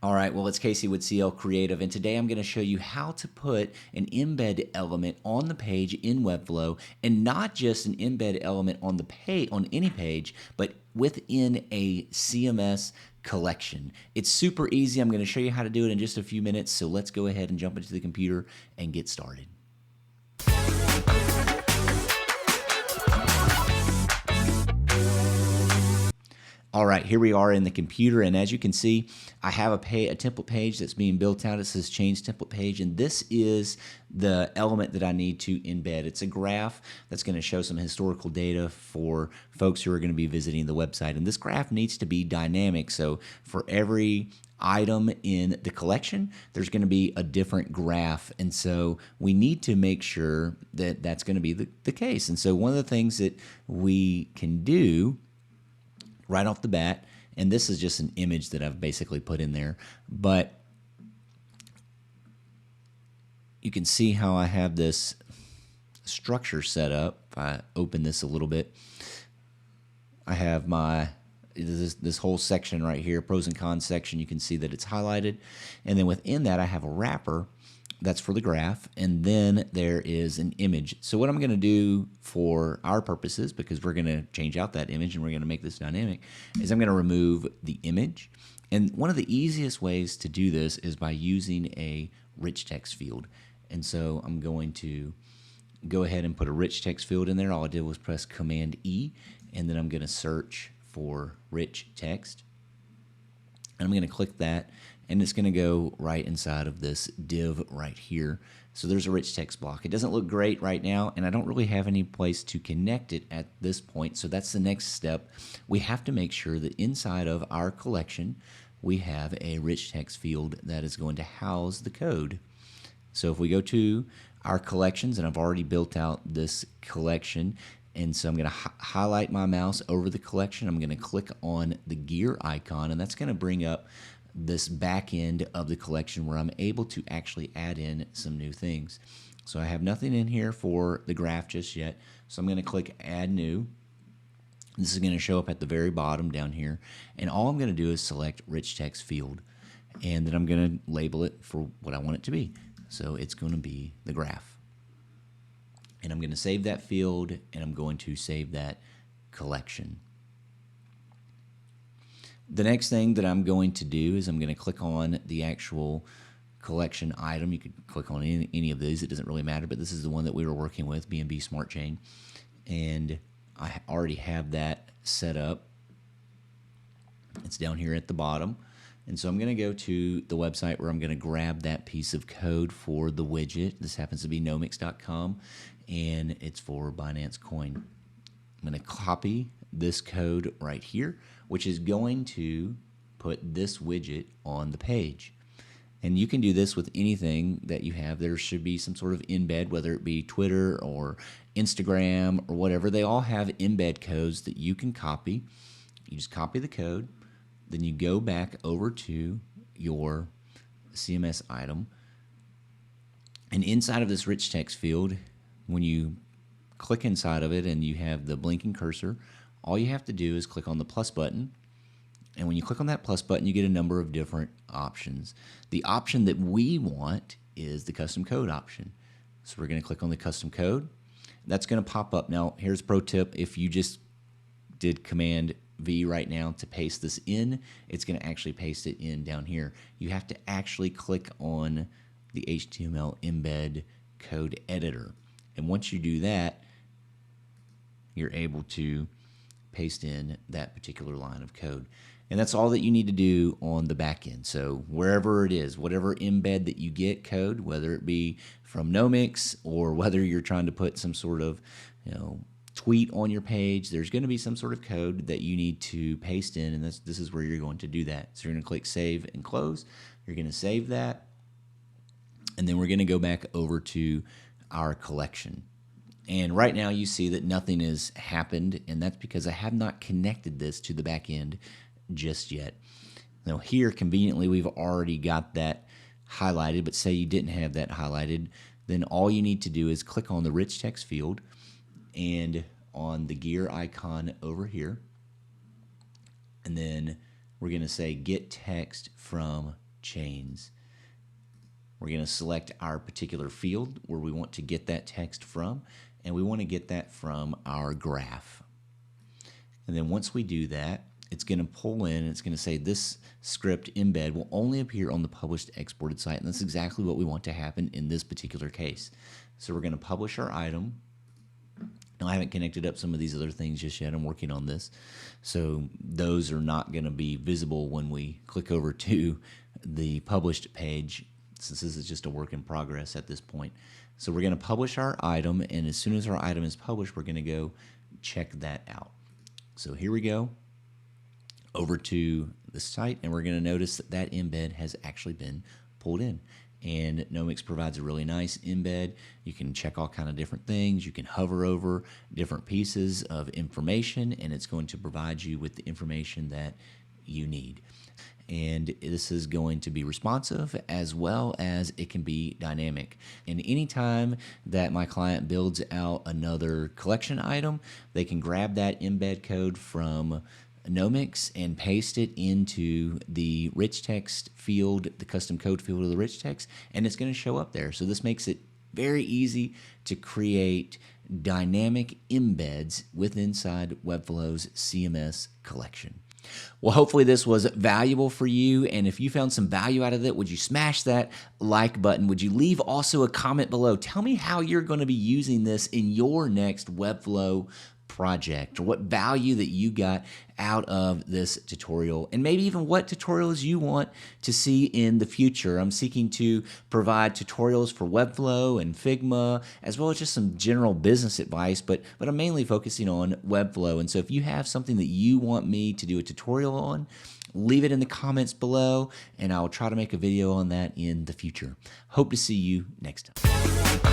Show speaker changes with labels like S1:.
S1: All right, well, it's Casey with CL Creative, and today I'm going to show you how to put an embed element on the page in Webflow, and not just an embed element on the page on any page, but within a CMS collection. It's super easy. I'm going to show you how to do it in just a few minutes, so let's go ahead and jump into the computer and get started. All right, here we are in the computer, and as you can see, I have a template page that's being built out. It says change template page, and this is the element that I need to embed. It's a graph that's going to show some historical data for folks who are going to be visiting the website, and this graph needs to be dynamic. So for every item in the collection, there's going to be a different graph, and so we need to make sure that that's going to be the case. And so one of the things that we can do right off the bat, and this is just an image that I've basically put in there, but you can see how I have this structure set up. If I open this a little bit, I have this whole section right here, pros and cons section. You can see that it's highlighted, and then within that I have a wrapper that's for the graph, and then there is an image. So what I'm going to do for our purposes, because we're going to change out that image and we're going to make this dynamic, is I'm going to remove the image. And one of the easiest ways to do this is by using a rich text field. And so I'm going to go ahead and put a rich text field in there. All I did was press Command E, and then I'm going to search for rich text. And I'm going to click that, and it's going to go right inside of this div right here. So there's a rich text block. It doesn't look great right now, and I don't really have any place to connect it at this point. So that's the next step. We have to make sure that inside of our collection, we have a rich text field that is going to house the code. So if we go to our collections, and I've already built out this collection, and so I'm going to highlight my mouse over the collection. I'm going to click on the gear icon, and that's going to bring up this back end of the collection where I'm able to actually add in some new things. So I have nothing in here for the graph just yet, so I'm going to click Add New. This is going to show up at the very bottom down here, and all I'm going to do is select Rich Text Field, and then I'm going to label it for what I want it to be. So it's going to be the graph. And I'm going to save that field, and I'm going to save that collection. The next thing that I'm going to do is I'm going to click on the actual collection item. You could click on any of these. It doesn't really matter, but this is the one that we were working with, B&B Smart Chain. And I already have that set up. It's down here at the bottom. And so I'm going to go to the website where I'm going to grab that piece of code for the widget. This happens to be nomix.com, and it's for Binance Coin. I'm going to copy this code right here, which is going to put this widget on the page. And you can do this with anything that you have. There should be some sort of embed, whether it be Twitter or Instagram or whatever. They all have embed codes that you can copy. You just copy the code, then you go back over to your CMS item, and inside of this rich text field, when you click inside of it and you have the blinking cursor, all you have to do is click on the plus button. And when you click on that plus button, you get a number of different options. The option that we want is the custom code option. So we're going to click on the custom code. That's going to pop up. Now, here's a pro tip. If you just did Command V right now to paste this in, it's going to actually paste it in down here. You have to actually click on the HTML embed code editor. And once you do that, you're able to paste in that particular line of code. And that's all that you need to do on the back end. So wherever it is, whatever embed that you get code, whether it be from Nomix or whether you're trying to put some sort of, tweet on your page, there's going to be some sort of code that you need to paste in, and this is where you're going to do that. So you're going to click Save and Close. You're going to save that, and then we're going to go back over to our collection. And right now you see that nothing has happened, and that's because I have not connected this to the back end just yet. Now here, conveniently, we've already got that highlighted, but say you didn't have that highlighted, then all you need to do is click on the rich text field and on the gear icon over here, and then we're going to say get text from chains. We're going to select our particular field where we want to get that text from, and we want to get that from our graph. And then once we do that, it's going to pull in, and it's going to say this script embed will only appear on the published exported site, and that's exactly what we want to happen in this particular case. So we're going to publish our item. Now, I haven't connected up some of these other things just yet. I'm working on this. So those are not going to be visible when we click over to the published page, since this is just a work in progress at this point. So we're going to publish our item, and as soon as our item is published, we're going to go check that out. So here we go over to the site, and we're going to notice that that embed has actually been pulled in. And Nomics provides a really nice embed. You can check all kind of different things. You can hover over different pieces of information, and it's going to provide you with the information that you need. And this is going to be responsive, as well as it can be dynamic. And anytime that my client builds out another collection item, they can grab that embed code from Nomics and paste it into the rich text field, the custom code field of the rich text, and it's going to show up there. So this makes it very easy to create dynamic embeds inside Webflow's CMS collection. Well, hopefully this was valuable for you, and if you found some value out of it, would you smash that like button? Would you leave also a comment below? Tell me how you're going to be using this in your next Webflow project, or what value that you got out of this tutorial, and maybe even what tutorials you want to see in the future. I'm seeking to provide tutorials for Webflow and Figma, as well as just some general business advice, but I'm mainly focusing on Webflow. And so if you have something that you want me to do a tutorial on, leave it in the comments below, and I'll try to make a video on that in the future. Hope to see you next time.